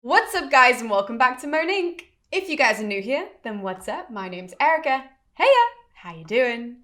What's up, guys, and welcome back to Monique. If you guys are new here, then what's up? My name's Erica. Heya! How you doing?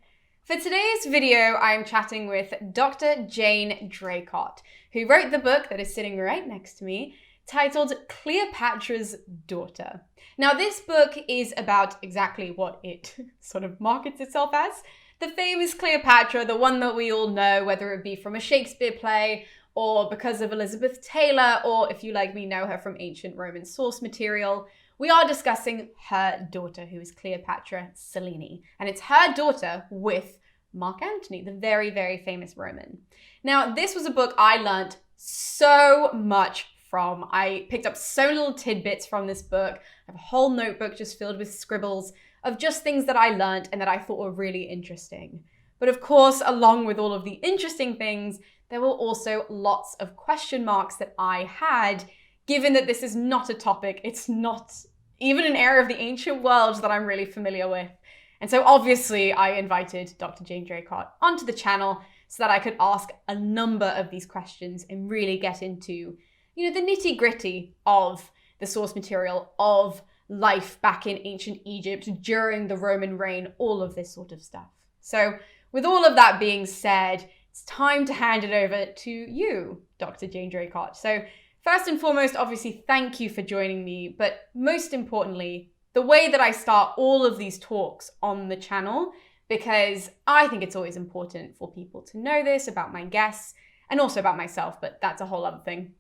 For today's video, I'm chatting with Dr. Jane Draycott, who wrote the book that is sitting right next to me, titled Cleopatra's Daughter. Now, this book is about exactly what it sort of markets itself as. The famous Cleopatra, the one that we all know, whether it be from a Shakespeare play or because of Elizabeth Taylor, or if you like me, know her from ancient Roman source material. We are discussing her daughter, who is Cleopatra Selene. And it's her daughter with Mark Antony, the very, very famous Roman. Now, this was a book I learned so much from. I picked up so little tidbits from this book. I have a whole notebook just filled with scribbles of just things that I learned and that I thought were really interesting. But of course, along with all of the interesting things, there were also lots of question marks that I had, given that this is not a topic, it's not even an area of the ancient world that I'm really familiar with. And so obviously I invited Dr. Jane Draycott onto the channel so that I could ask a number of these questions and really get into, the nitty gritty of the source material, of life back in ancient Egypt during the Roman reign, all of this sort of stuff. So with all of that being said, it's time to hand it over to you, Dr. Jane Draycott. So first and foremost, obviously, thank you for joining me. But most importantly, the way that I start all of these talks on the channel, because I think it's always important for people to know this about my guests and also about myself, but that's a whole other thing.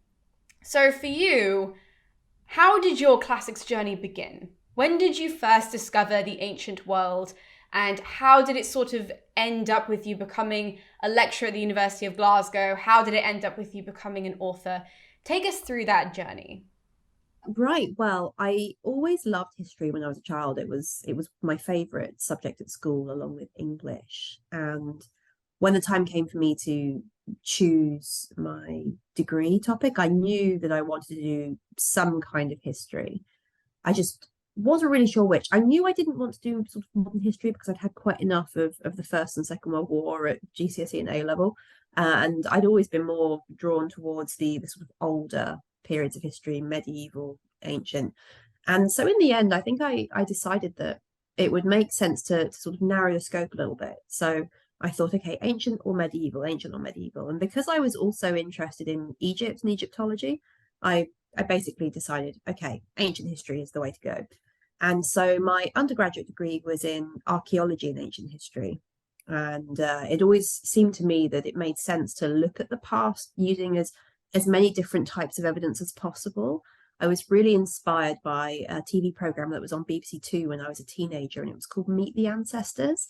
So for you, how did your classics journey begin? When did you first discover the ancient world? And how did it sort of end up with you becoming a lecturer at the University of Glasgow? How did it end up with you becoming an author? Take us through that journey. Right. Well, I always loved history when I was a child. It was my favorite subject at school, along with English. And when the time came for me to choose my degree topic, I knew that I wanted to do some kind of history. I just wasn't really sure which. I knew I didn't want to do sort of modern history because I'd had quite enough of the First and Second World War at GCSE and A level. And I'd always been more drawn towards the sort of older periods of history, medieval, ancient. And so in the end, I think I decided that it would make sense to sort of narrow the scope a little bit. So I thought, okay, ancient or medieval, ancient or medieval. And because I was also interested in Egypt and Egyptology, I basically decided, okay, ancient history is the way to go. And so my undergraduate degree was in archaeology and ancient history. And it always seemed to me that it made sense to look at the past using as many different types of evidence as possible. I was really inspired by a TV program that was on BBC Two when I was a teenager, and it was called Meet the Ancestors.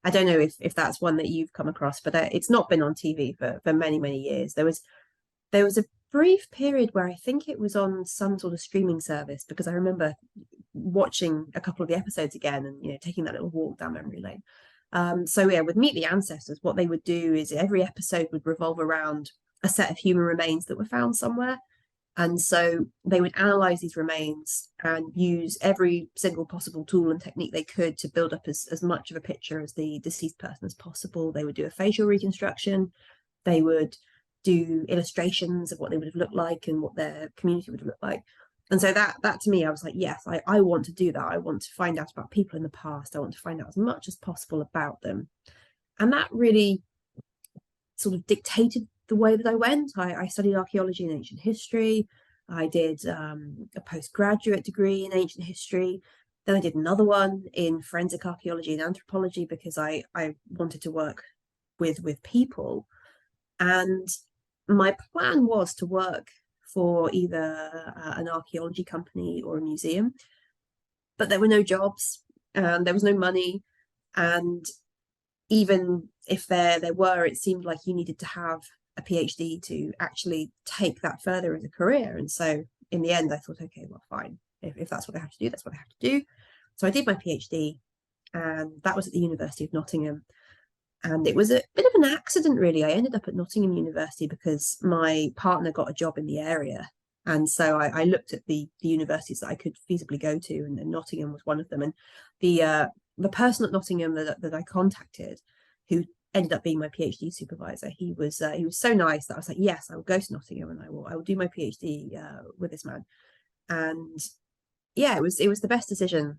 I don't know if that's one that you've come across, but it's not been on TV for many, many years. There was a brief period where I think it was on some sort of streaming service, because I remember watching a couple of the episodes again and taking that little walk down memory lane. So yeah, with Meet the Ancestors, what they would do is every episode would revolve around a set of human remains that were found somewhere. And so they would analyze these remains and use every single possible tool and technique they could to build up as much of a picture as the deceased person as possible. They would do a facial reconstruction. They would do illustrations of what they would have looked like and what their community would have looked like. And so that to me, I was like, yes, I want to do that. I want to find out about people in the past. I want to find out as much as possible about them. And that really sort of dictated the way that I went. I studied archaeology and ancient history. I did a postgraduate degree in ancient history. Then I did another one in forensic archaeology and anthropology because I wanted to work with people. And my plan was to work for either an archaeology company or a museum, but there were no jobs and there was no money. And even if there were, it seemed like you needed to have a PhD to actually take that further as a career. And so in the end, I thought, okay, well, fine. If that's what I have to do, that's what I have to do. So I did my PhD, and that was at the University of Nottingham. And it was a bit of an accident, really. I ended up at Nottingham University because my partner got a job in the area. And so I looked at the universities that I could feasibly go to, and Nottingham was one of them. And the person at Nottingham that I contacted, who ended up being my PhD supervisor, he was so nice that I was like, yes, I will go to Nottingham and I will do my PhD with this man. And yeah, it was the best decision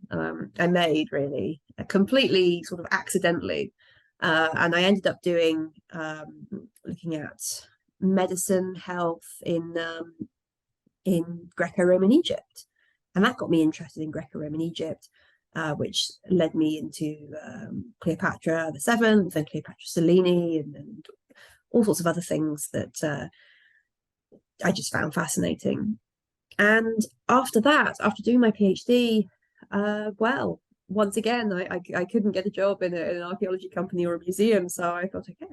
I made, really, completely sort of accidentally. And I ended up doing looking at medicine, health in Greco-Roman Egypt, and that got me interested in Greco-Roman Egypt, which led me into Cleopatra VII and Cleopatra Selene and all sorts of other things that I just found fascinating. And after that, after doing my PhD, well, once again, I couldn't get a job in an archaeology company or a museum, so I thought, okay,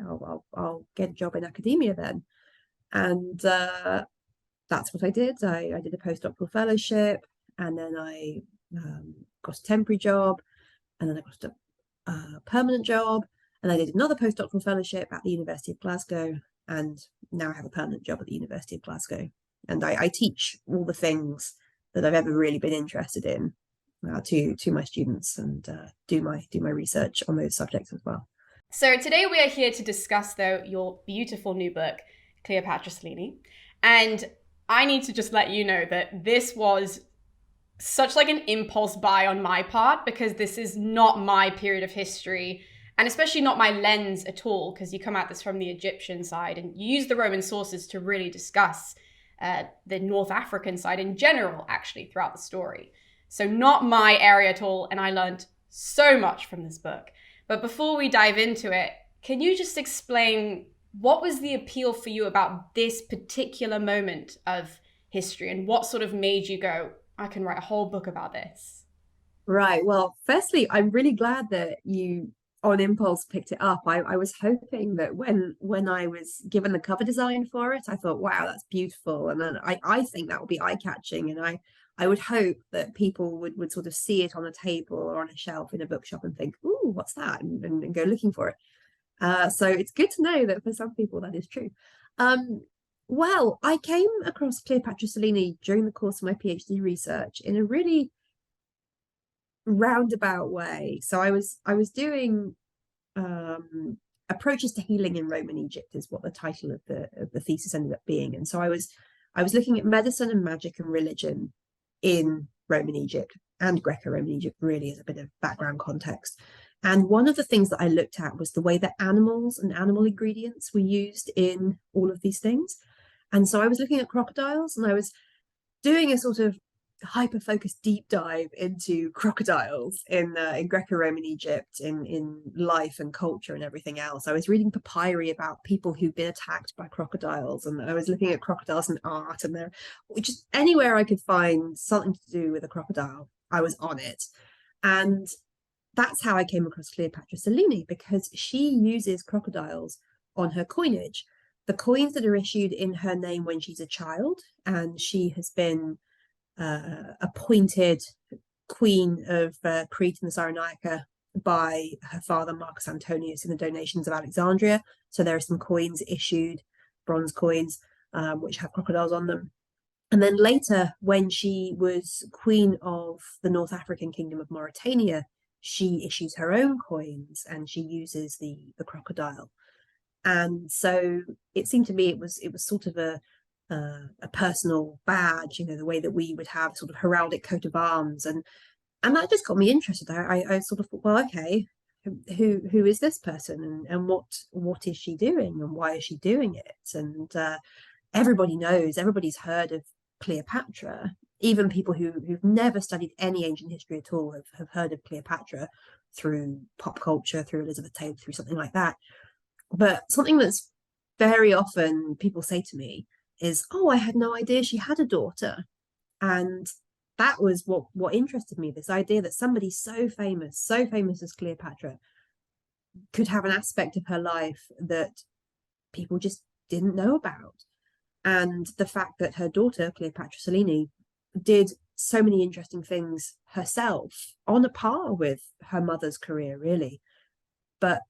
I'll get a job in academia then. And that's what I did. I did a postdoctoral fellowship, and then I got a temporary job, and then I got a permanent job, and I did another postdoctoral fellowship at the University of Glasgow, and now I have a permanent job at the University of Glasgow. And I teach all the things that I've ever really been interested in to my students, and do my research on those subjects as well. So today we are here to discuss, though, your beautiful new book, Cleopatra Selene. And I need to just let you know that this was such like an impulse buy on my part, because this is not my period of history, and especially not my lens at all, because you come at this from the Egyptian side and you use the Roman sources to really discuss the North African side in general, actually, throughout the story. So not my area at all, and I learned so much from this book. But before we dive into it, can you just explain what was the appeal for you about this particular moment of history, and what sort of made you go, I can write a whole book about this? Right. Well, firstly, I'm really glad that you on impulse picked it up. I was hoping that when I was given the cover design for it, I thought, wow, that's beautiful. And then I think that would be eye-catching. And I would hope that people would sort of see it on a table or on a shelf in a bookshop and think, ooh, what's that? And go looking for it. So it's good to know that for some people that is true. Well, I came across Cleopatra Selene during the course of my PhD research in a really roundabout way. So I was doing approaches to healing in Roman Egypt is what the title of the thesis ended up being. And so I was looking at medicine and magic and religion in Roman Egypt and Greco-Roman Egypt, really, as a bit of background context. And one of the things that I looked at was the way that animals and animal ingredients were used in all of these things. And so I was looking at crocodiles, and I was doing a sort of hyper-focused deep dive into crocodiles in Greco-Roman Egypt, in life and culture and everything else. I was reading papyri about people who've been attacked by crocodiles, and I was looking at crocodiles in art, and there, just anywhere I could find something to do with a crocodile, I was on it. And that's how I came across Cleopatra Selene, because she uses crocodiles on her coinage. The coins that are issued in her name when she's a child, and she has been appointed queen of Crete and the Cyrenaica by her father Marcus Antonius in the donations of Alexandria. So there are some coins issued, bronze coins, which have crocodiles on them. And then later, when she was queen of the North African kingdom of Mauritania, she issues her own coins, and she uses the crocodile. And so it seemed to me it was sort of a personal badge, the way that we would have sort of heraldic coat of arms, and that just got me interested. I sort of thought, well, okay, who is this person, and what is she doing, and why is she doing it? And everybody's heard of Cleopatra. Even people who've never studied any ancient history at all have heard of Cleopatra through pop culture, through Elizabeth Taylor, through something like that. But something that's very often people say to me is, oh, I had no idea she had a daughter. And that was what interested me, this idea that somebody so famous as Cleopatra, could have an aspect of her life that people just didn't know about. And the fact that her daughter, Cleopatra Selene, did so many interesting things herself, on a par with her mother's career, really, but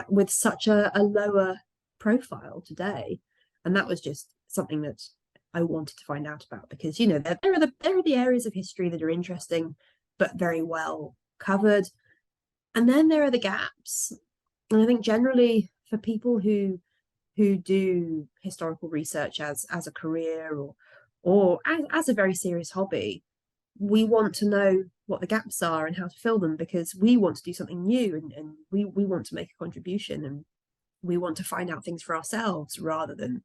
with such a lower profile today. And that was just something that I wanted to find out about, because there are the areas of history that are interesting but very well covered, and then there are the gaps. And I think generally for people who do historical research as a career, or as a very serious hobby, we want to know what the gaps are and how to fill them, because we want to do something new, and we want to make a contribution, and we want to find out things for ourselves rather than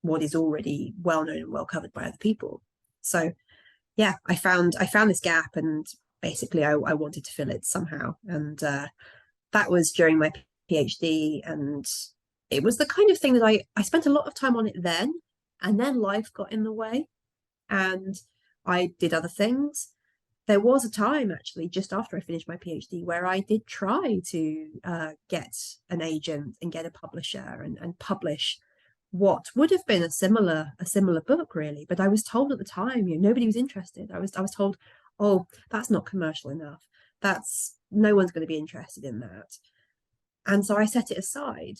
what is already well known and well covered by other people. So yeah, I found this gap, and basically I wanted to fill it somehow. And that was during my PhD, and it was the kind of thing that I spent a lot of time on it then, and then life got in the way, and I did other things. There was a time actually just after I finished my PhD where I did try to get an agent and get a publisher and publish what would have been a similar book, really. But I was told at the time, nobody was interested. I was told, oh, that's not commercial enough. That's no one's going to be interested in that. And so I set it aside.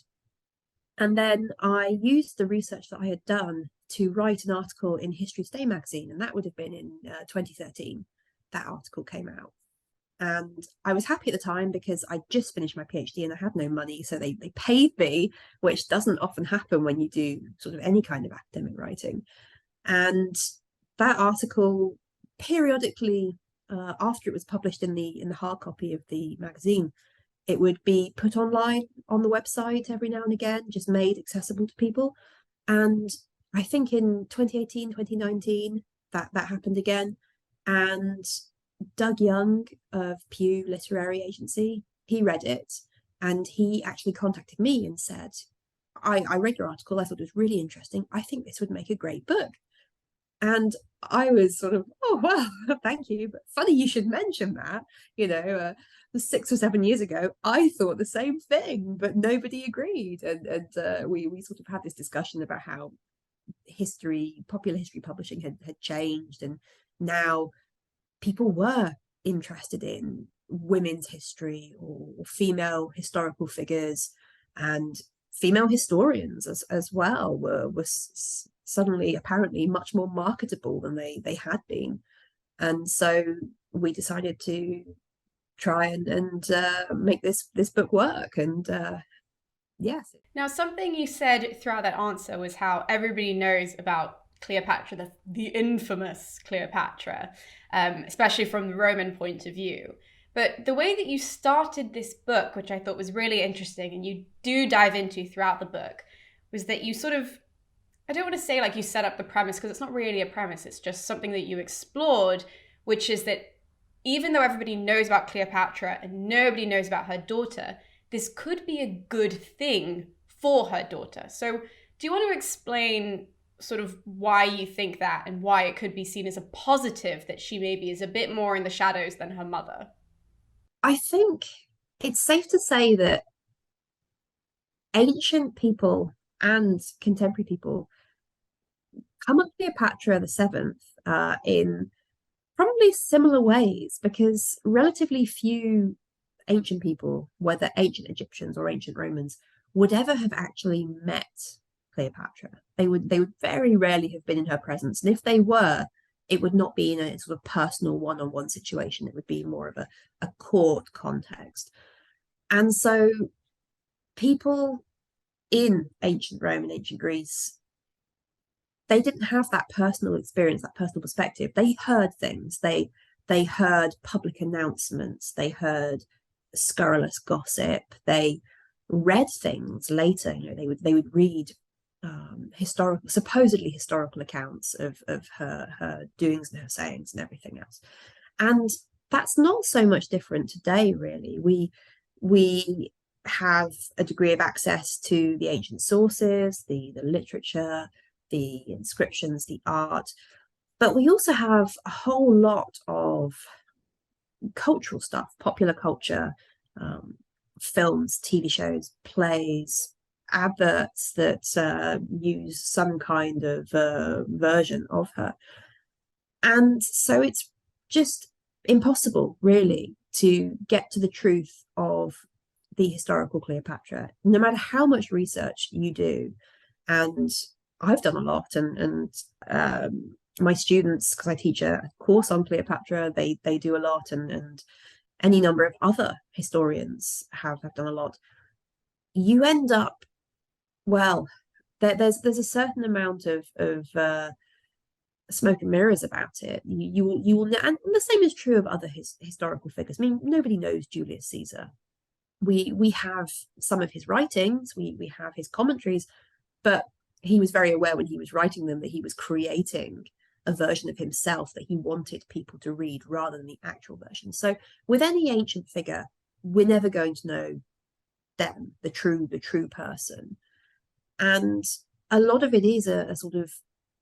And then I used the research that I had done to write an article in History Today magazine, and that would have been in 2013. That article came out. And I was happy at the time because I just finished my PhD and I had no money. So they paid me, which doesn't often happen when you do sort of any kind of academic writing. And that article periodically, after it was published in the hard copy of the magazine, it would be put online on the website every now and again, just made accessible to people. And I think in 2018, 2019, that happened again. And Doug Young of Pew Literary Agency, he read it, and he actually contacted me and said, I read your article, I thought it was really interesting. I think this would make a great book. And I was sort of, oh, well, thank you. But funny you should mention that. 6 or 7 years ago, I thought the same thing, but nobody agreed. And we sort of had this discussion about how popular history publishing had changed. And now people were interested in women's history or female historical figures, and female historians as well were suddenly apparently much more marketable than they had been. And so we decided to try and make this book work. And yes. Now, something you said throughout that answer was how everybody knows about Cleopatra, the infamous Cleopatra, especially from the Roman point of view. But the way that you started this book, which I thought was really interesting, and you do dive into throughout the book, was that you sort of, I don't want to say like you set up the premise, because it's not really a premise, it's just something that you explored, which is that even though everybody knows about Cleopatra and nobody knows about her daughter, this could be a good thing for her daughter. So do you want to explain sort of why you think that, and why it could be seen as a positive that she maybe is a bit more in the shadows than her mother? I think it's safe to say that ancient people and contemporary people come at Cleopatra VII in probably similar ways, because relatively few ancient people, whether ancient Egyptians or ancient Romans, would ever have actually met Cleopatra. They would very rarely have been in her presence. And if they were, it would not be in a sort of personal one-on-one situation. It would be more of a court context. And so people in ancient Rome and ancient Greece, they didn't have that personal experience, that personal perspective. They heard things. They heard public announcements. They heard scurrilous gossip. They read things later. They would read supposedly historical accounts of her doings and her sayings and everything else. And that's not so much different today, really. We have a degree of access to the ancient sources, the literature, the inscriptions, the art, but we also have a whole lot of cultural stuff, popular culture, films, TV shows, plays, adverts that use some kind of version of her. And so it's just impossible, really, to get to the truth of the historical Cleopatra, no matter how much research you do. And I've done a lot, and my students, because I teach a course on Cleopatra, they do a lot, and any number of other historians have done a lot. You end up, well, there's a certain amount of smoke and mirrors about it. You will, and the same is true of other historical figures. I mean, nobody knows Julius Caesar. We have some of his writings, we have his commentaries, but he was very aware when he was writing them that he was creating a version of himself that he wanted people to read rather than the actual version. So with any ancient figure, we're never going to know them, the true person. And a lot of it is a sort of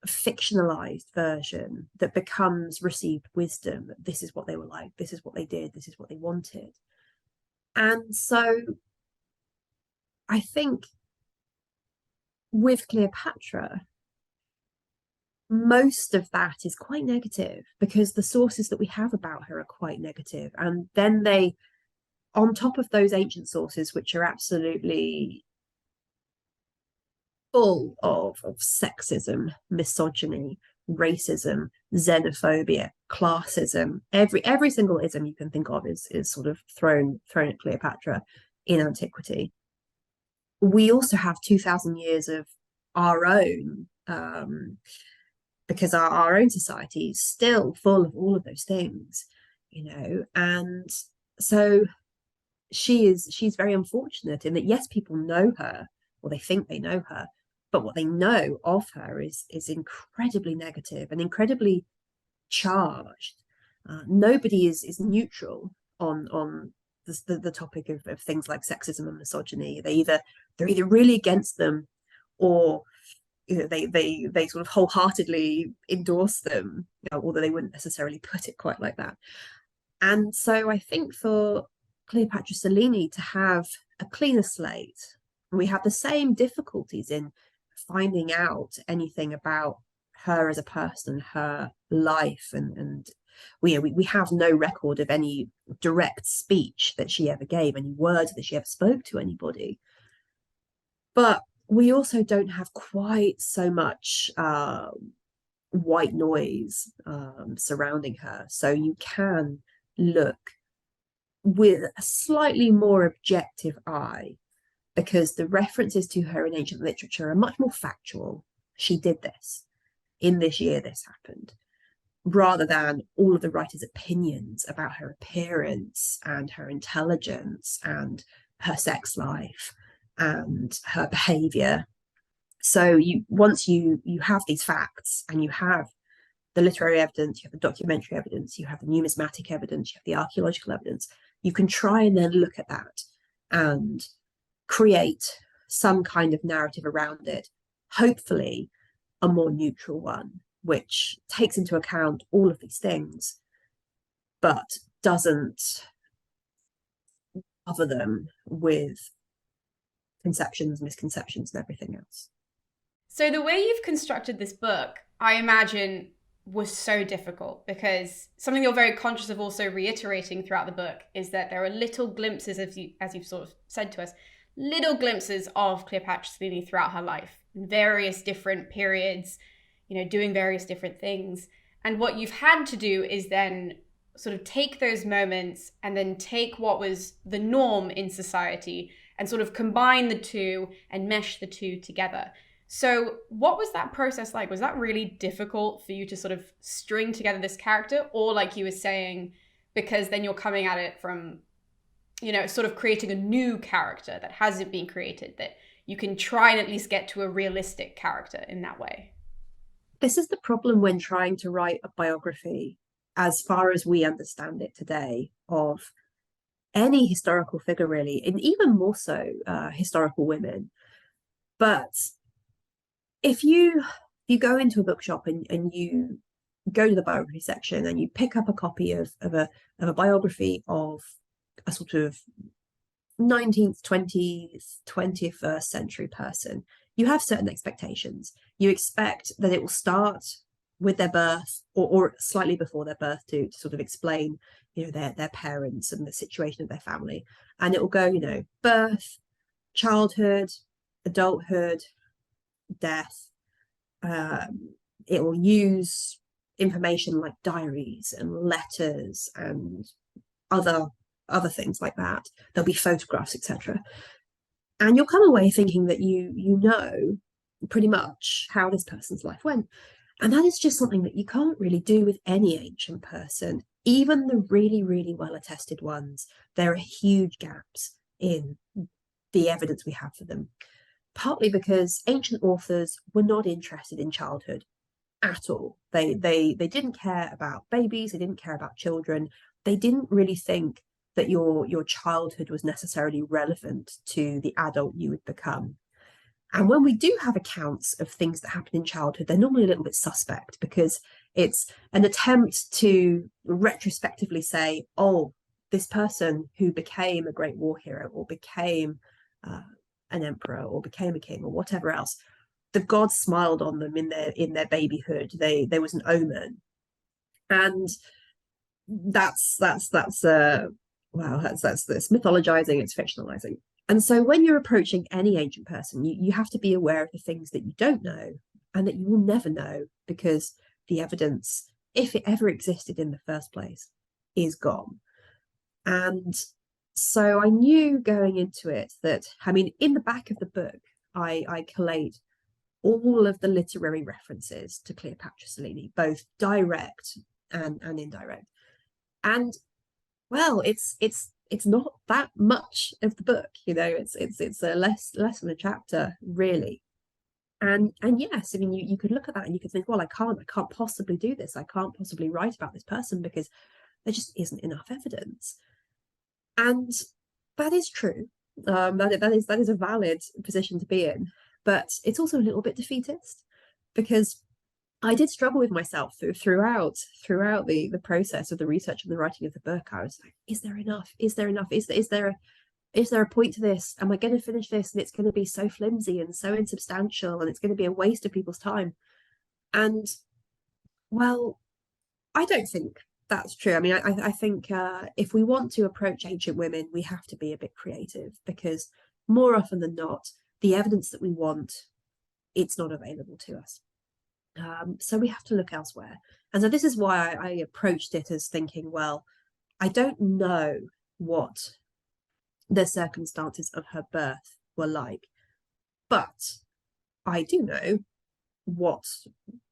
fictionalized version that becomes received wisdom, that this is what they were like, this is what they did, this is what they wanted. And so I think with Cleopatra, most of that is quite negative because the sources that we have about her are quite negative. And then they, on top of those ancient sources, which are absolutely full of sexism, misogyny, racism, xenophobia, classism, every single ism you can think of is sort of thrown at Cleopatra in antiquity. We also have 2,000 years of our own, because our own society is still full of all of those things, and so she's very unfortunate in that, yes, people know her, or they think they know her, but what they know of her is incredibly negative and incredibly charged. Nobody is neutral on the topic of things like sexism and misogyny. They're either really against them, or they sort of wholeheartedly endorse them, although they wouldn't necessarily put it quite like that. And so I think for Cleopatra Selene to have a cleaner slate, we have the same difficulties in finding out anything about her as a person, her life, and we have no record of any direct speech that she ever gave, any words that she ever spoke to anybody. But we also don't have quite so much white noise surrounding her. So you can look with a slightly more objective eye, because the references to her in ancient literature are much more factual. She did this. In this year, this happened. Rather than all of the writers' opinions about her appearance and her intelligence and her sex life and her behavior. So once you have these facts, and you have the literary evidence, you have the documentary evidence, you have the numismatic evidence, you have the archaeological evidence, you can try and then look at that and create some kind of narrative around it, hopefully a more neutral one, which takes into account all of these things, but doesn't cover them with conceptions, misconceptions, and everything else. So the way you've constructed this book, I imagine, was so difficult, because something you're very conscious of also reiterating throughout the book is that there are little glimpses, as you've sort of said to us, little glimpses of Cleopatra Selene throughout her life, in various different periods, doing various different things. And what you've had to do is then sort of take those moments and then take what was the norm in society and sort of combine the two and mesh the two together. So what was that process like? Was that really difficult for you to sort of string together this character? Or, like you were saying, because then you're coming at it from, sort of creating a new character that hasn't been created, that you can try and at least get to a realistic character in that way? This is the problem when trying to write a biography, as far as we understand it today, of any historical figure, really, and even more so historical women. But if you go into a bookshop and you go to the biography section and you pick up a copy of a biography of a sort of 19th, 20th, 21st century person, you have certain expectations. You expect that it will start with their birth, or slightly before their birth, to sort of explain, their parents and the situation of their family. And it will go, birth, childhood, adulthood, death. It will use information like diaries and letters and other things like that. There'll be photographs, etc. And you'll come away thinking that you know pretty much how this person's life went. And that is just something that you can't really do with any ancient person. Even the really, really well attested ones, there are huge gaps in the evidence we have for them, partly because ancient authors were not interested in childhood at all. They didn't care about babies, they didn't care about children. They didn't really think that your childhood was necessarily relevant to the adult you would become. And when we do have accounts of things that happen in childhood, they're normally a little bit suspect, because it's an attempt to retrospectively say, oh, this person who became a great war hero, or became an emperor, or became a king, or whatever else, the gods smiled on them in their babyhood. There was an omen. And that's mythologizing, it's fictionalizing. And so when you're approaching any ancient person, you have to be aware of the things that you don't know and that you will never know, because the evidence, if it ever existed in the first place, is gone. And so I knew going into it that, I mean, in the back of the book, I collate all of the literary references to Cleopatra Selene, both direct and indirect. And well, it's not that much of the book, you know. It's a less than a chapter, really. And yes, I mean, you could look at that and you could think, well, I can't possibly do this. I can't possibly write about this person because there just isn't enough evidence. And that is true. That is a valid position to be in, but it's also a little bit defeatist, because I did struggle with myself throughout the process of the research and the writing of the book. I was like, is there enough? Is there enough? Is there a point to this? Am I going to finish this and it's going to be so flimsy and so insubstantial and it's going to be a waste of people's time? And well, I don't think that's true. I mean, I think if we want to approach ancient women, we have to be a bit creative, because more often than not, the evidence that we want, it's not available to us. So we have to look elsewhere. And so this is why I approached it as thinking, well, I don't know what the circumstances of her birth were like, but I do know what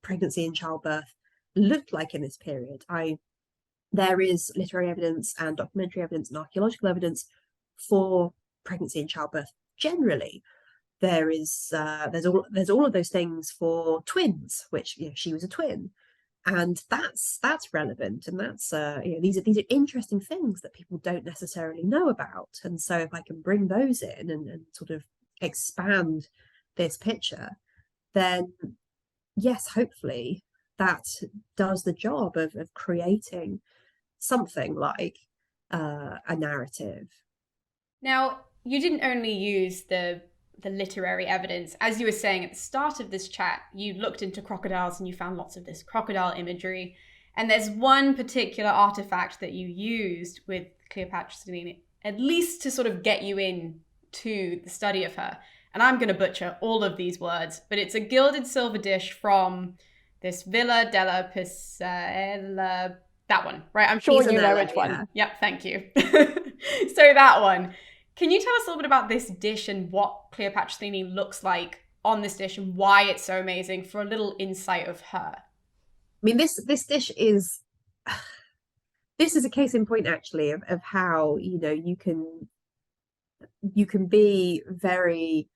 pregnancy and childbirth looked like in this period. There is literary evidence and documentary evidence and archaeological evidence for pregnancy and childbirth generally. There's all of those things for twins, which, you know, she was a twin, and that's relevant, and that's you know, these are interesting things that people don't necessarily know about. And so if I can bring those in and sort of expand this picture, then yes, hopefully that does the job of creating something like a narrative. Now, you didn't only use the literary evidence. As you were saying at the start of this chat, you looked into crocodiles and you found lots of this crocodile imagery. And there's one particular artifact that you used with Cleopatra Selene, at least to sort of get you in to the study of her. And I'm going to butcher all of these words, but it's a gilded silver dish from this Villa della Pisella, that one, right? I'm sure you know which one. Yeah. Yep, thank you. So that one. Can you tell us a little bit about this dish and what Cleopatra Selene looks like on this dish and why it's so amazing, for a little insight of her? I mean, this dish is this is a case in point, actually, of how, you know, you can be very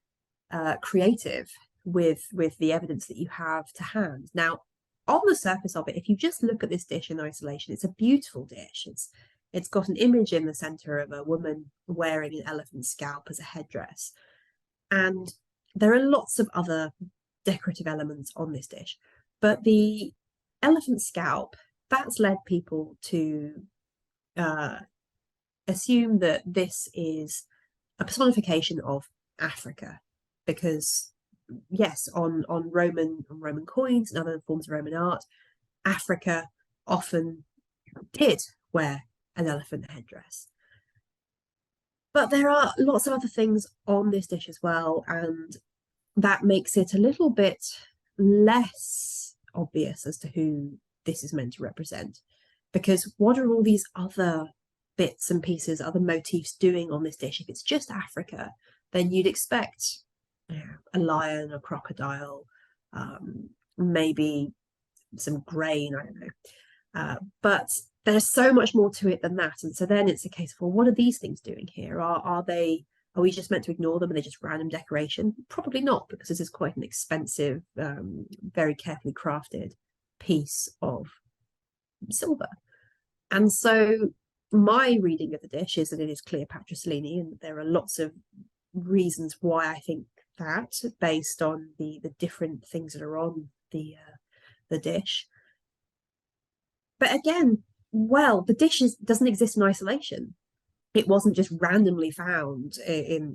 creative with the evidence that you have to hand. Now, on the surface of it, if you just look at this dish in isolation, it's a beautiful dish. It's got an image in the center of a woman wearing an elephant scalp as a headdress. And there are lots of other decorative elements on this dish. But the elephant scalp, that's led people to assume that this is a personification of Africa, because yes, on Roman coins and other forms of Roman art, Africa often did wear an elephant headdress. But there are lots of other things on this dish as well, and that makes it a little bit less obvious as to who this is meant to represent. Because what are all these other bits and pieces, other motifs doing on this dish? If it's just Africa, then you'd expect a lion, a crocodile, maybe some grain, I don't know. But there's so much more to it than that. And so then it's a case of, well, what are these things doing here? Are we just meant to ignore them? Are they just random decoration? Probably not, because this is quite an expensive, very carefully crafted piece of silver. And so my reading of the dish is that it is Cleopatra Selene, and there are lots of reasons why I think that, based on the different things that are on the dish. But again, well, the dish doesn't exist in isolation. It wasn't just randomly found in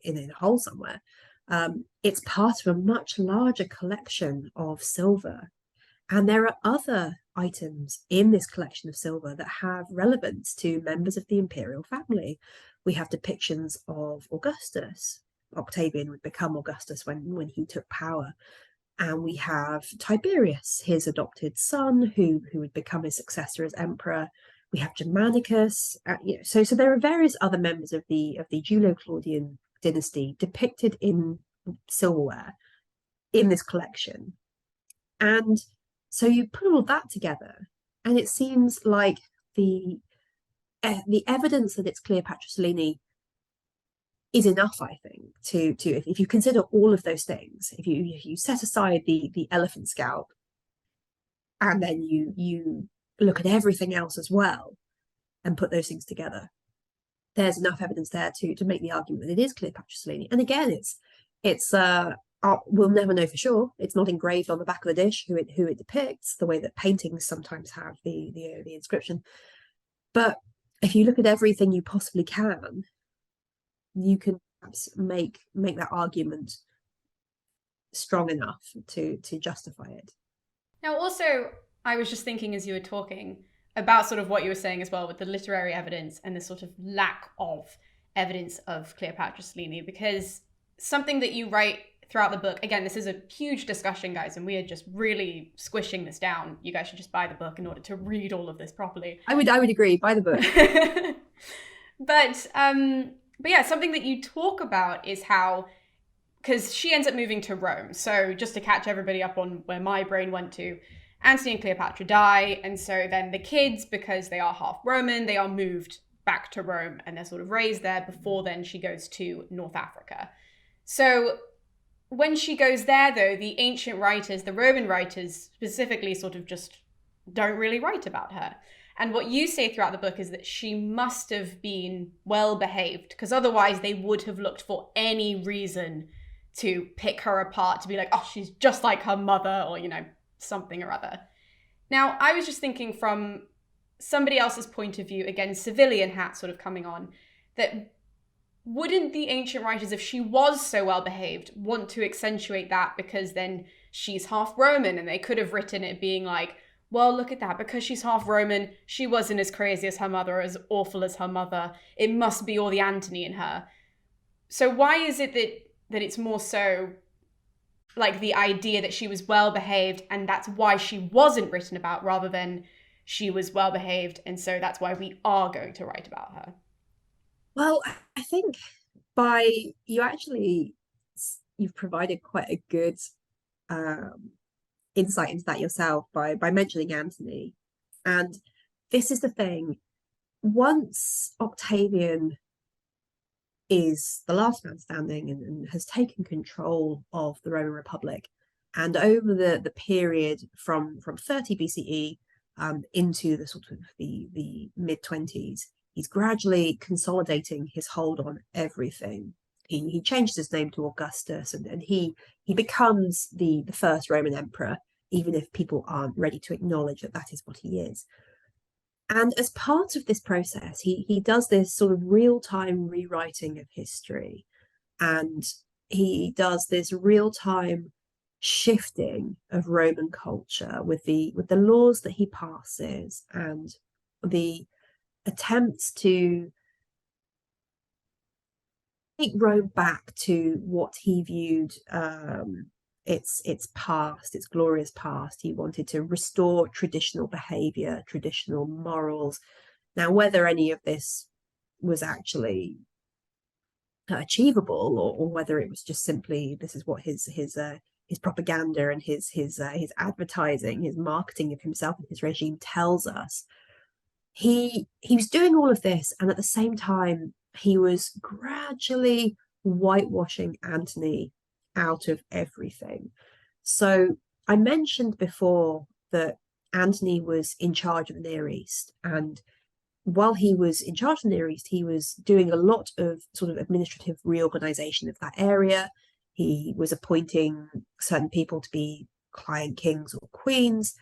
a hole somewhere. It's part of a much larger collection of silver, and there are other items in this collection of silver that have relevance to members of the imperial family. We have depictions of Augustus. Octavian would become Augustus when he took power. And we have Tiberius, his adopted son, who would become his successor as emperor. We have Germanicus. So there are various other members of the Julio-Claudian dynasty depicted in silverware in this collection. And so you put all that together, and it seems like the evidence that it's Cleopatra Selene is enough, I think, to if you consider all of those things, if you set aside the elephant scalp, and then you look at everything else as well, and put those things together, there's enough evidence there to make the argument that it is Cleopatra Selene. And again, it's we'll never know for sure. It's not engraved on the back of the dish who it depicts, the way that paintings sometimes have the inscription. But if you look at everything you possibly can, you can perhaps make that argument strong enough to justify it. Now, also, I was just thinking as you were talking about sort of what you were saying as well with the literary evidence and the sort of lack of evidence of Cleopatra Selene, because something that you write throughout the book, again, this is a huge discussion, guys, and we are just really squishing this down. You guys should just buy the book in order to read all of this properly. I would agree, buy the book. But yeah, something that you talk about is how, because she ends up moving to Rome. So just to catch everybody up on where my brain went to, Antony and Cleopatra die. And so then the kids, because they are half Roman, they are moved back to Rome and they're sort of raised there before then she goes to North Africa. So when she goes there, though, the ancient writers, the Roman writers specifically, sort of just don't really write about her. And what you say throughout the book is that she must have been well behaved, because otherwise they would have looked for any reason to pick her apart, to be like, oh, she's just like her mother, or, something or other. Now, I was just thinking from somebody else's point of view, again, civilian hat sort of coming on, that wouldn't the ancient writers, if she was so well behaved, want to accentuate that, because then she's half Roman, and they could have written it being like, well, look at that, because she's half Roman, she wasn't as crazy as her mother, as awful as her mother. It must be all the Antony in her. So why is it that it's more so like the idea that she was well behaved and that's why she wasn't written about, rather than she was well behaved and so that's why we are going to write about her? Well, I think you've provided quite a good insight into that yourself by mentioning Antony. And this is the thing, once Octavian is the last man standing and has taken control of the Roman Republic, and over the period from 30 BCE into the sort of the mid-20s, he's gradually consolidating his hold on everything. He changes his name to Augustus, and he becomes the first Roman emperor, even if people aren't ready to acknowledge that is what he is. And as part of this process, he does this sort of real-time rewriting of history, and he does this real-time shifting of Roman culture with the laws that he passes and the attempts to take Rome back to what he viewed its past, its glorious past. He wanted to restore traditional behavior, traditional morals. Now, whether any of this was actually achievable, or whether it was just simply this is what his his propaganda and his advertising, his marketing of himself and his regime tells us, he was doing all of this, and at the same time he was gradually whitewashing Antony out of everything. So I mentioned before that Antony was in charge of the Near East, and while he was in charge of the Near East, he was doing a lot of sort of administrative reorganization of that area. He was appointing certain people to be client kings or queens.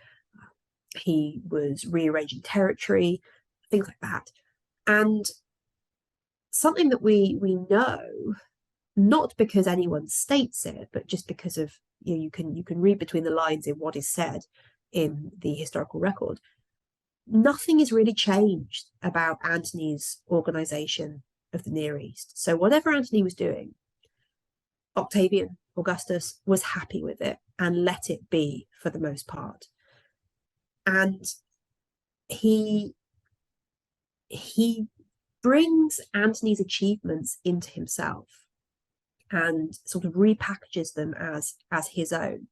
He was rearranging territory, things like that. And something that we know, not because anyone states it, but just because of, you can read between the lines in what is said in the historical record. Nothing is really changed about Antony's organization of the Near East. So whatever Antony was doing, Octavian, Augustus, was happy with it and let it be for the most part. And he brings Antony's achievements into himself and sort of repackages them as his own.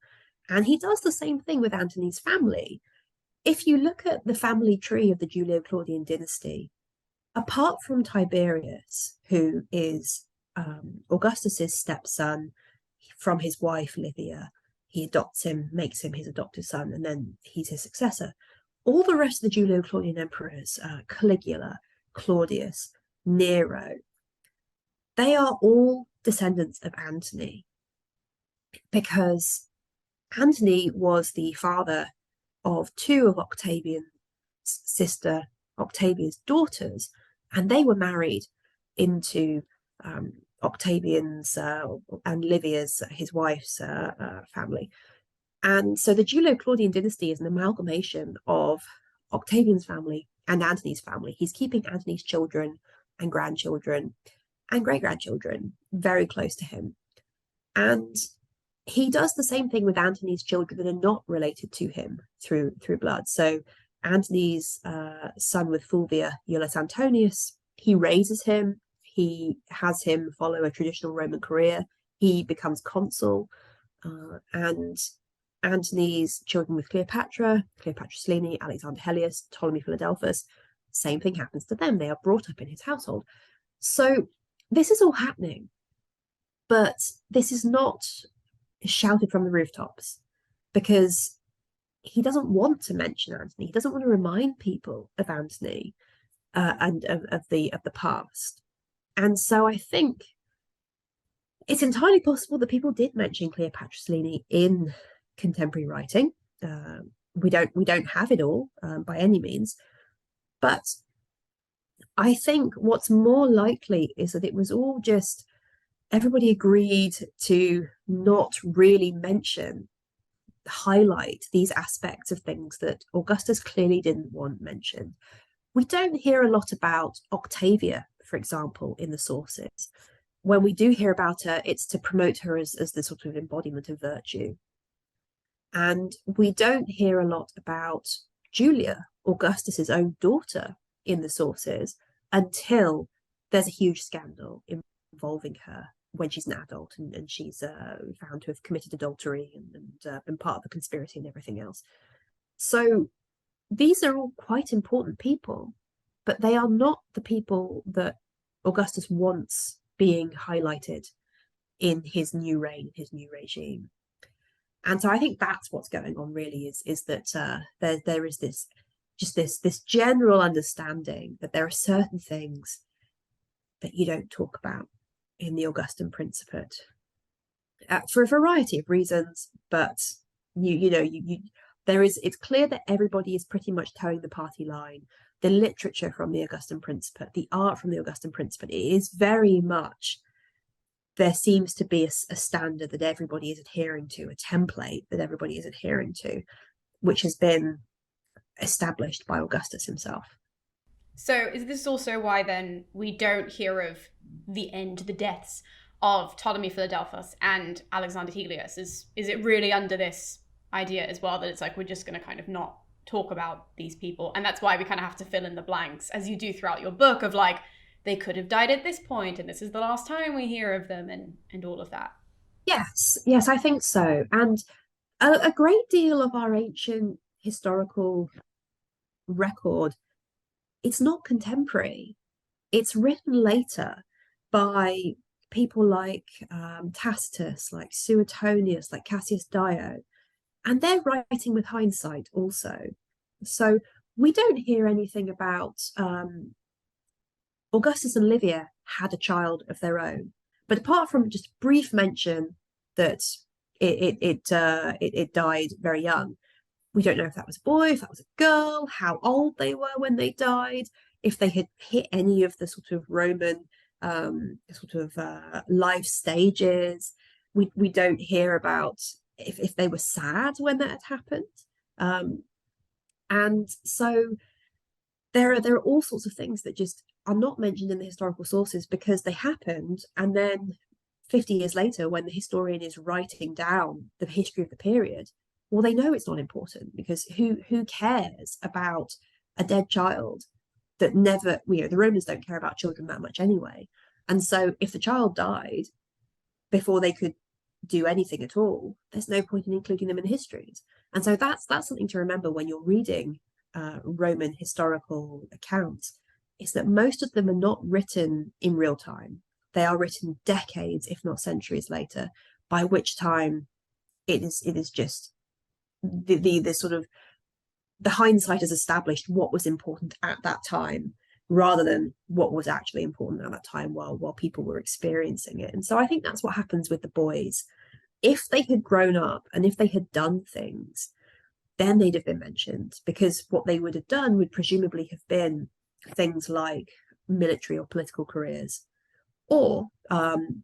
And he does the same thing with Antony's family. If you look at the family tree of the Julio-Claudian dynasty, apart from Tiberius, who is Augustus's stepson from his wife Livia, he adopts him, makes him his adopted son, and then he's his successor. All the rest of the Julio-Claudian emperors, Caligula, Claudius, Nero, they are all descendants of Antony, because Antony was the father of two of Octavian's sister Octavia's daughters, and they were married into Octavian's and Livia's, his wife's family. And so the Julio-Claudian dynasty is an amalgamation of Octavian's family and Antony's family. He's keeping Antony's children and grandchildren and great-grandchildren very close to him. And he does the same thing with Antony's children that are not related to him through blood. So Antony's son with Fulvia, Iullus Antonius, he raises him, he has him follow a traditional Roman career, he becomes consul, and Antony's children with Cleopatra Selene, Alexander Helius, Ptolemy Philadelphus, same thing happens to them. They are brought up in his household. So this is all happening, but this is not shouted from the rooftops, because he doesn't want to mention Antony. He doesn't want to remind people of Antony and of the past. And so I think it's entirely possible that people did mention Cleopatra Selene in contemporary writing. We don't have it all by any means, but I think what's more likely is that it was all just everybody agreed to not really highlight these aspects of things that Augustus clearly didn't want mentioned. We don't hear a lot about Octavia, for example, in the sources. When we do hear about her, it's to promote her as the sort of embodiment of virtue. And we don't hear a lot about Julia, Augustus's own daughter, in the sources until there's a huge scandal involving her when she's an adult, and she's found to have committed adultery and been part of the conspiracy and everything else. So these are all quite important people, but they are not the people that Augustus wants being highlighted in his new reign, his new regime. And so I think that's what's going on really, is that there is this general understanding that there are certain things that you don't talk about in the Augustan Principate for a variety of reasons, but it's clear that everybody is pretty much towing the party line. The literature from the Augustan Principate, the art from the Augustan Principate, it is very much, there seems to be a standard that everybody is adhering to, a template that everybody is adhering to, which has been established by Augustus himself. So is this also why then we don't hear of the deaths of Ptolemy Philadelphus and Alexander Helius? Is it really under this idea as well that it's like we're just going to kind of not talk about these people, and that's why we kind of have to fill in the blanks, as you do throughout your book, of like, they could have died at this point and this is the last time we hear of them, and all of that? Yes, I think so. And a great deal of our ancient historical record, it's not contemporary. It's written later by people like Tacitus, like Suetonius, like Cassius Dio, and they're writing with hindsight also. So we don't hear anything about Augustus and Livia had a child of their own, but apart from just brief mention that it died very young, we don't know if that was a boy, if that was a girl, how old they were when they died, if they had hit any of the sort of Roman life stages. We don't hear about if they were sad when that had happened. Um, and so there are all sorts of things that just are not mentioned in the historical sources because they happened, and then 50 years later, when the historian is writing down the history of the period, well, they know it's not important because who cares about a dead child that never, the Romans don't care about children that much anyway. And so if the child died before they could do anything at all, there's no point in including them in the histories. And so that's something to remember when you're reading Roman historical accounts, is that most of them are not written in real time. They are written decades, if not centuries later, by which time it is just the sort of the hindsight has established what was important at that time rather than what was actually important at that time while people were experiencing it. And so I think that's what happens with the boys. If they had grown up and if they had done things, then they'd have been mentioned, because what they would have done would presumably have been things like military or political careers, or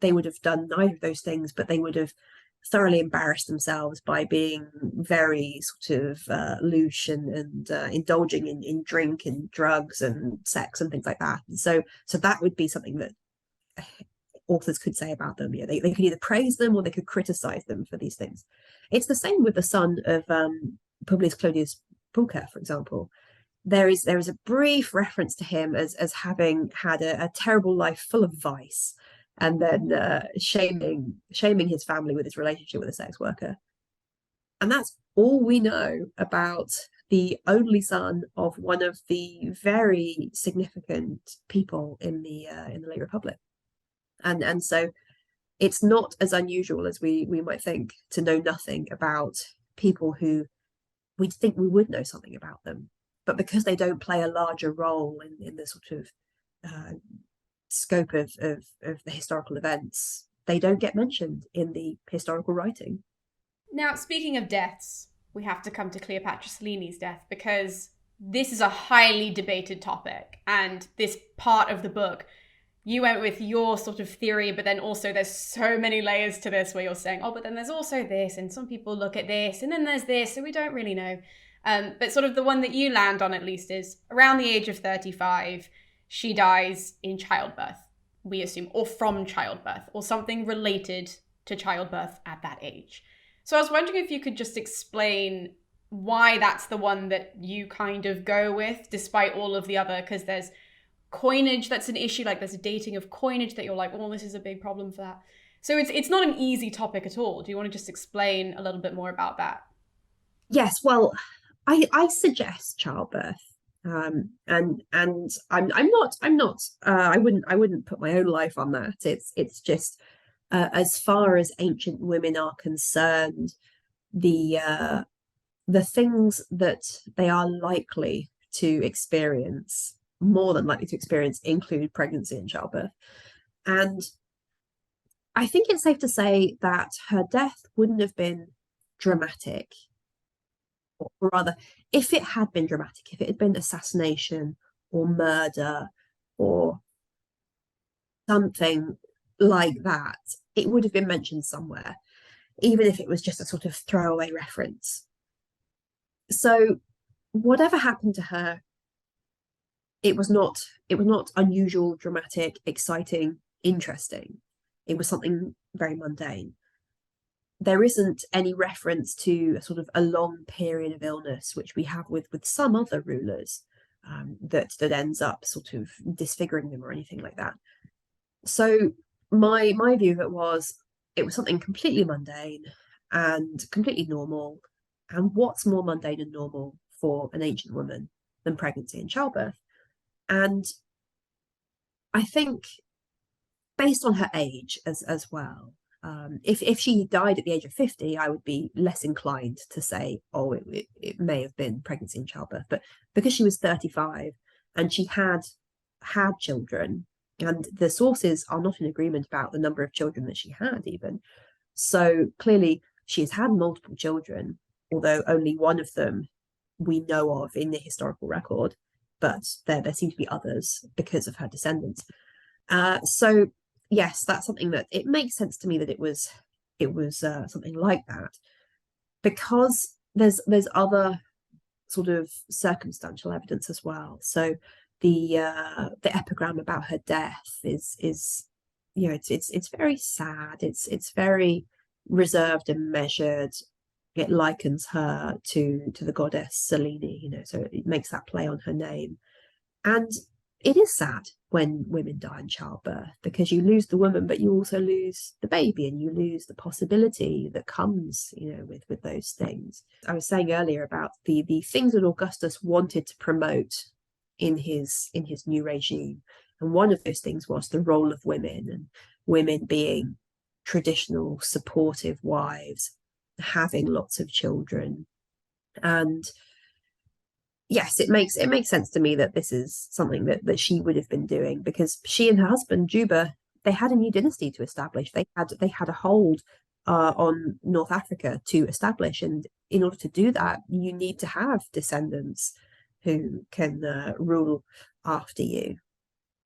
they would have done neither of those things, but they would have thoroughly embarrassed themselves by being very sort of louche and indulging in drink and drugs and sex and things like that. And so that would be something that authors could say about them. They could either praise them or they could criticize them for these things. It's the same with the son of Publius Clodius Pulcher, for example. There is a brief reference to him as having had a terrible life full of vice, and then shaming his family with his relationship with a sex worker. And that's all we know about the only son of one of the very significant people in the late Republic. And so it's not as unusual as we might think to know nothing about people who we'd think we would know something about them. But because they don't play a larger role in the sort of scope of the historical events, they don't get mentioned in the historical writing. Now, speaking of deaths, we have to come to Cleopatra Selene's death because this is a highly debated topic. And this part of the book, you went with your sort of theory, but then also there's so many layers to this where you're saying, oh, but then there's also this, and some people look at this, and then there's this, so we don't really know. But sort of the one that you land on, at least, is around the age of 35, she dies in childbirth, we assume, or from childbirth, or something related to childbirth at that age. So I was wondering if you could just explain why that's the one that you kind of go with, despite all of the other, because there's coinage that's an issue, like there's a dating of coinage that you're like, oh, this is a big problem for that. So it's not an easy topic at all. Do you want to just explain a little bit more about that? Yes, well, I suggest childbirth. And I'm not I wouldn't put my own life on that. It's just as far as ancient women are concerned, the things that they are likely to experience, more than likely to experience, include pregnancy and childbirth. And I think it's safe to say that her death wouldn't have been dramatic, or rather, if it had been dramatic, if it had been assassination or murder or something like that, it would have been mentioned somewhere, even if it was just a sort of throwaway reference. So whatever happened to her, it was not unusual, dramatic, exciting, interesting. It was something very mundane. There isn't any reference to a sort of a long period of illness, which we have with some other rulers, that ends up sort of disfiguring them or anything like that. So my view of it was, it was something completely mundane and completely normal. And what's more mundane and normal for an ancient woman than pregnancy and childbirth? And I think based on her age as well, if she died at the age of 50, I would be less inclined to say, oh, it may have been pregnancy and childbirth. But because she was 35 and she had children, and the sources are not in agreement about the number of children that she had even. So clearly she has had multiple children, although only one of them we know of in the historical record, but there seem to be others because of her descendants. So yes, that's something that it makes sense to me that it was something like that, because there's other sort of circumstantial evidence as well. So the epigram about her death is it's very sad. It's very reserved and measured. It likens her to the goddess Selene, so it makes that play on her name. And it is sad when women die in childbirth, because you lose the woman, but you also lose the baby, and you lose the possibility that comes, with those things. I was saying earlier about the things that Augustus wanted to promote in his new regime, and one of those things was the role of women, and women being traditional supportive wives, having lots of children. And yes, it makes sense to me that this is something that she would have been doing, because she and her husband Juba, they had a new dynasty to establish. They had a hold on North Africa to establish, and in order to do that, you need to have descendants who can rule after you.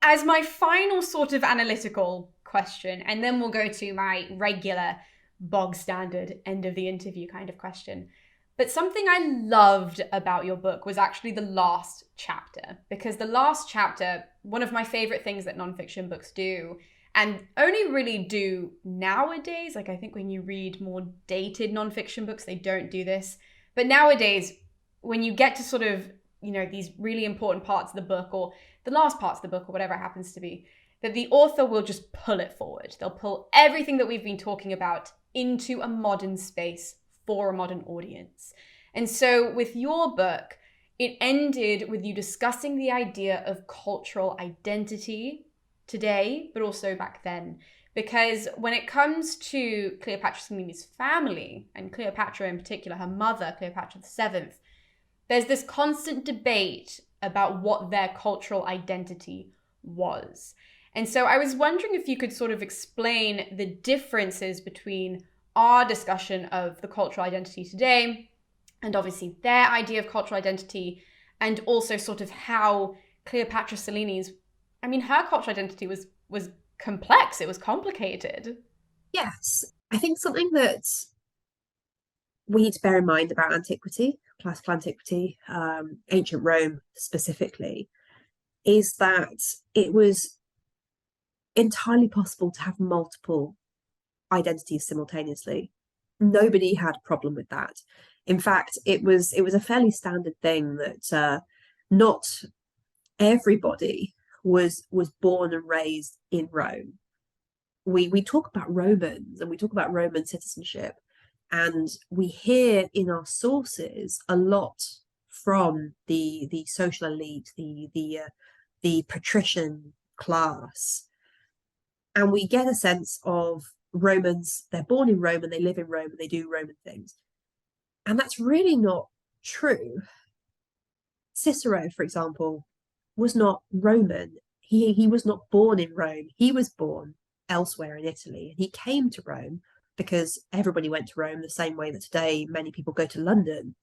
As my final sort of analytical question, and then we'll go to my regular bog standard end of the interview kind of question. But something I loved about your book was actually the last chapter, because the last chapter, one of my favorite things that nonfiction books do, and only really do nowadays, like I think when you read more dated nonfiction books, they don't do this. But nowadays, when you get to sort of, these really important parts of the book, or the last parts of the book, or whatever it happens to be, that the author will just pull it forward. They'll pull everything that we've been talking about into a modern space for a modern audience. And so with your book, it ended with you discussing the idea of cultural identity today, but also back then. Because when it comes to Cleopatra Selene's family, and Cleopatra in particular, her mother, Cleopatra VII, there's this constant debate about what their cultural identity was. And so I was wondering if you could sort of explain the differences between our discussion of the cultural identity today, and obviously their idea of cultural identity, and also sort of how Cleopatra Selene's, her cultural identity was complex, it was complicated. Yes, I think something that we need to bear in mind about antiquity, classical antiquity, ancient Rome specifically, is that it was entirely possible to have multiple identities simultaneously. Nobody had a problem with that. In fact, it was a fairly standard thing that not everybody was born and raised in Rome. We talk about Romans, and we talk about Roman citizenship, and we hear in our sources a lot from the social elite, the patrician class, and we get a sense of Romans. They're born in Rome and they live in Rome and they do Roman things, and that's really not true. Cicero, for example, was not Roman. He was not born in Rome. He was born elsewhere in Italy, and he came to Rome because everybody went to Rome the same way that today many people go to London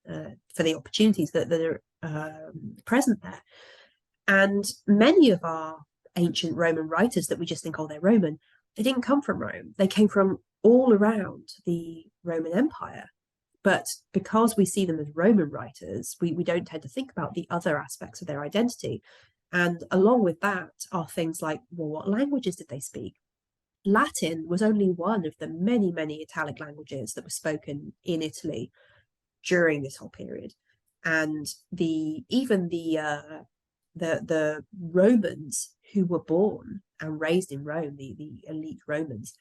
for the opportunities that are present there. And many of our ancient Roman writers that we just think, oh, they're Roman, they didn't come from Rome. They came from all around the Roman Empire. But because we see them as Roman writers, we don't tend to think about the other aspects of their identity. And along with that are things like, well, what languages did they speak? Latin was only one of the many, many Italic languages that were spoken in Italy during this whole period. And even the Romans who were born and raised in Rome, the elite Romans,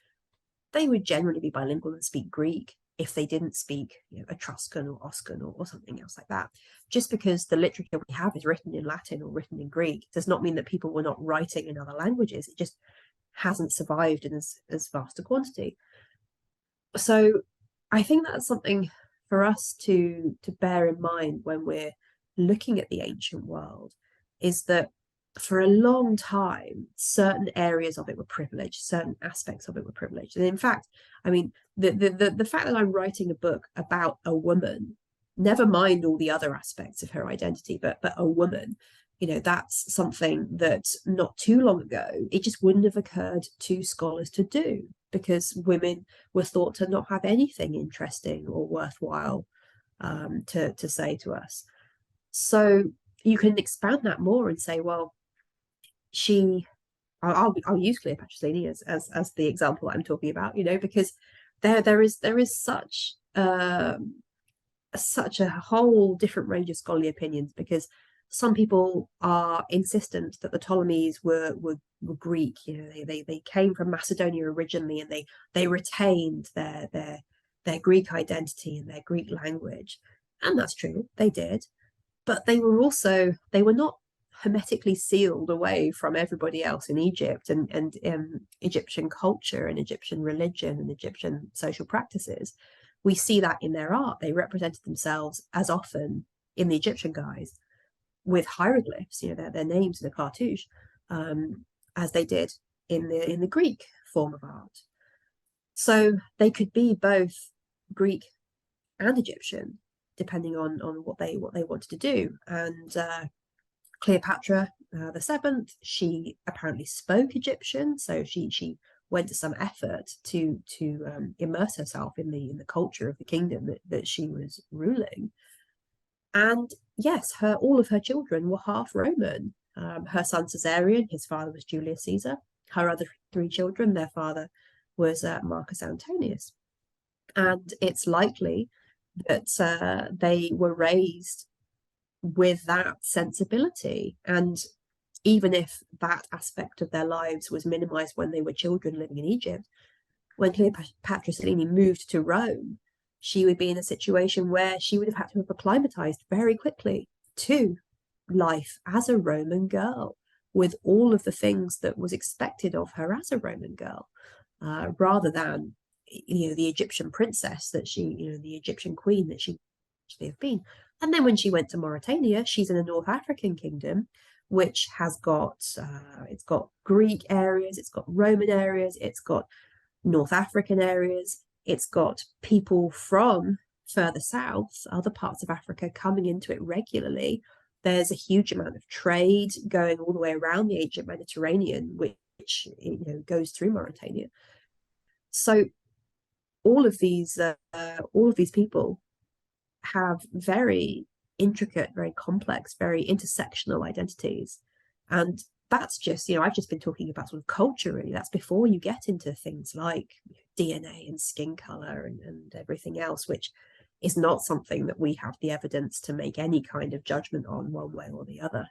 they would generally be bilingual and speak Greek if they didn't speak, Etruscan or Oscan or something else like that. Just because the literature we have is written in Latin or written in Greek does not mean that people were not writing in other languages. It just hasn't survived in as vast a quantity. So I think that's something for us to bear in mind when we're looking at the ancient world, is that for a long time, certain areas of it were privileged, certain aspects of it were privileged. And in fact, I mean, the fact that I'm writing a book about a woman, never mind all the other aspects of her identity, but a woman, that's something that not too long ago, it just wouldn't have occurred to scholars to do, because women were thought to not have anything interesting or worthwhile to say to us. So you can expand that more and say, well, I'll use Cleopatra Selene as the example I'm talking about, because there is such a whole different range of scholarly opinions, because some people are insistent that the Ptolemies were Greek. They came from Macedonia originally, and they retained their Greek identity and their Greek language, and that's true, they did. But they were not hermetically sealed away from everybody else in Egypt and Egyptian culture and Egyptian religion and Egyptian social practices. We see that in their art. They represented themselves as often in the Egyptian guise with hieroglyphs, their names in the cartouche, as they did in the Greek form of art. So they could be both Greek and Egyptian, depending on what they wanted to do. And Cleopatra the Seventh, she apparently spoke Egyptian, so she went to some effort to immerse herself in the culture of the kingdom that she was ruling. And yes, all of her children were half Roman. Her son Caesarion, his father was Julius Caesar. Her other three children, their father was Marcus Antonius. And it's likely that they were raised with that sensibility. And even if that aspect of their lives was minimized when they were children living in Egypt, when Cleopatra Selene moved to Rome, she would be in a situation where she would have had to have acclimatized very quickly to life as a Roman girl, with all of the things that was expected of her as a Roman girl, rather than the Egyptian princess that the Egyptian queen that she should have been. And then when she went to Mauritania, she's in a North African kingdom, which has got it's got Greek areas, it's got Roman areas, it's got North African areas, it's got people from further south, other parts of Africa, coming into it regularly. There's a huge amount of trade going all the way around the ancient Mediterranean, which goes through Mauritania. So all of these people have very intricate, very complex, very intersectional identities. And that's just, I've just been talking about sort of culture, really. That's before you get into things like DNA and skin color and everything else, which is not something that we have the evidence to make any kind of judgment on one way or the other.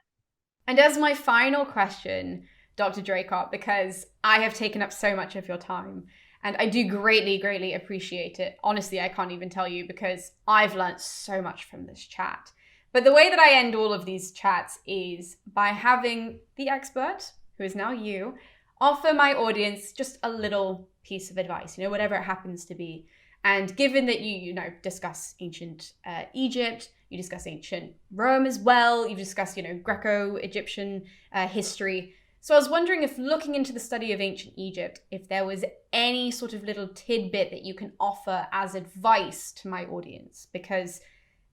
And as my final question, Dr. Draycott, because I have taken up so much of your time, and I do greatly, greatly appreciate it. Honestly, I can't even tell you, because I've learned so much from this chat. But the way that I end all of these chats is by having the expert, who is now you, offer my audience just a little piece of advice, whatever it happens to be. And given that you discuss ancient Egypt, you discuss ancient Rome as well, you discuss, Greco-Egyptian history. So I was wondering if, looking into the study of ancient Egypt, if there was any sort of little tidbit that you can offer as advice to my audience, because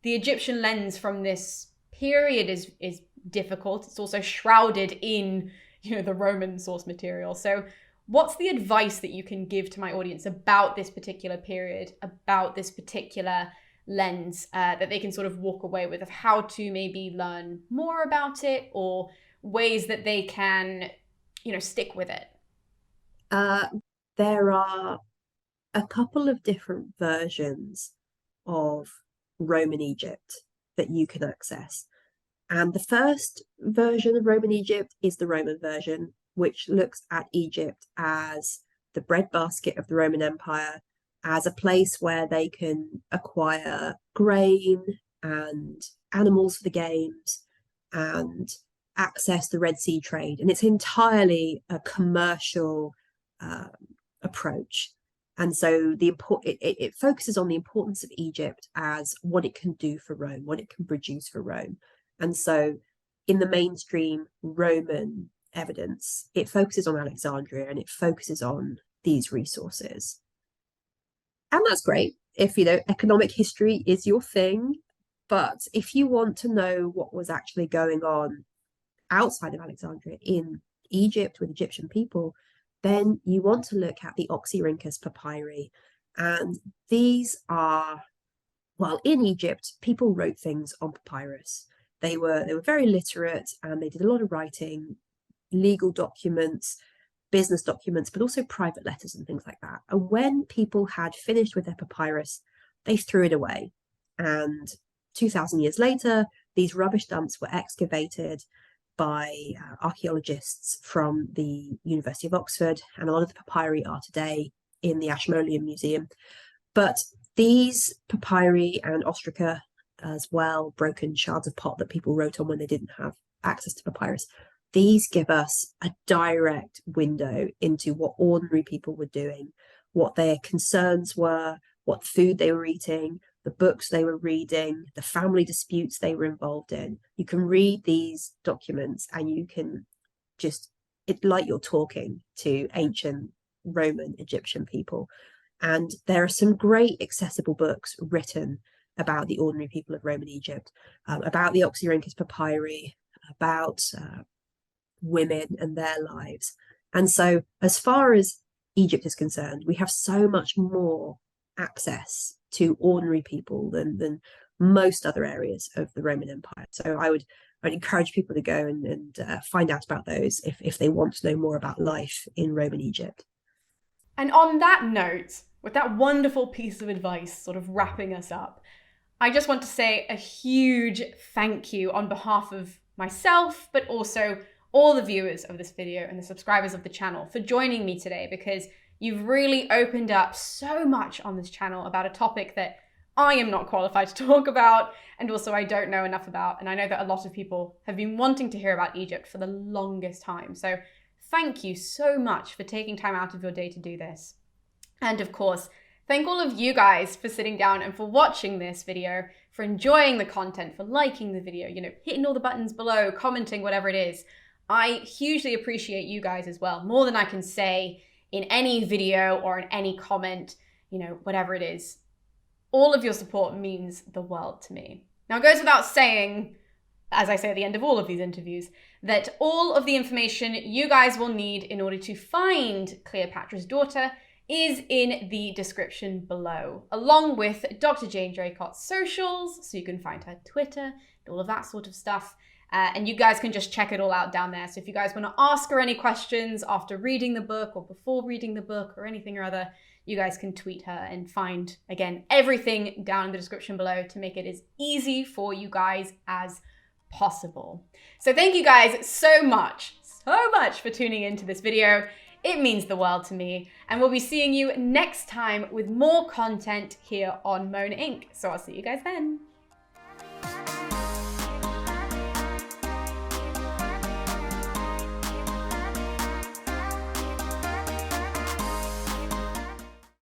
the Egyptian lens from this period is difficult. It's also shrouded in, the Roman source material. So what's the advice that you can give to my audience about this particular period, about this particular lens, that they can sort of walk away with, of how to maybe learn more about it, or ways that they can, stick with it? There are a couple of different versions of Roman Egypt that you can access. And the first version of Roman Egypt is the Roman version, which looks at Egypt as the breadbasket of the Roman Empire, as a place where they can acquire grain and animals for the games and access the Red Sea trade. And it's entirely a commercial approach. And so it focuses on the importance of Egypt as what it can do for Rome, what it can produce for Rome. And so in the mainstream Roman evidence, it focuses on Alexandria and it focuses on these resources. And that's great if, economic history is your thing. But if you want to know what was actually going on outside of Alexandria in Egypt with Egyptian people, then you want to look at the Oxyrhynchus papyri. And these are, well, in Egypt, people wrote things on papyrus. They were very literate and they did a lot of writing, legal documents, business documents, but also private letters and things like that. And when people had finished with their papyrus, they threw it away. And 2,000 years later, these rubbish dumps were excavated by archaeologists from the University of Oxford, and a lot of the papyri are today in the Ashmolean Museum. But these papyri and ostraca as well, broken shards of pot that people wrote on when they didn't have access to papyrus, these give us a direct window into what ordinary people were doing, what their concerns were, what food they were eating, the books they were reading, the family disputes they were involved in. You can read these documents and you can it's like you're talking to ancient Roman Egyptian people. And there are some great accessible books written about the ordinary people of Roman Egypt, about the Oxyrhynchus papyri, about women and their lives. And so as far as Egypt is concerned, we have so much more access to ordinary people than most other areas of the Roman Empire. So I'd encourage people to go and find out about those if they want to know more about life in Roman Egypt. And on that note, with that wonderful piece of advice sort of wrapping us up, I just want to say a huge thank you on behalf of myself, but also all the viewers of this video and the subscribers of the channel for joining me today, because you've really opened up so much on this channel about a topic that I am not qualified to talk about, and also I don't know enough about. And I know that a lot of people have been wanting to hear about Egypt for the longest time. So thank you so much for taking time out of your day to do this. And of course, thank all of you guys for sitting down and for watching this video, for enjoying the content, for liking the video, hitting all the buttons below, commenting, whatever it is. I hugely appreciate you guys as well, more than I can say in any video or in any comment, whatever it is. All of your support means the world to me. Now, it goes without saying, as I say at the end of all of these interviews, that all of the information you guys will need in order to find Cleopatra's daughter is in the description below, along with Dr. Jane Draycott's socials, so you can find her Twitter and all of that sort of stuff. And you guys can just check it all out down there. So if you guys want to ask her any questions after reading the book or before reading the book or anything or other, you guys can tweet her and find, again, everything down in the description below to make it as easy for you guys as possible. So thank you guys so much for tuning into this video. It means the world to me. And we'll be seeing you next time with more content here on Mona Inc. So I'll see you guys then.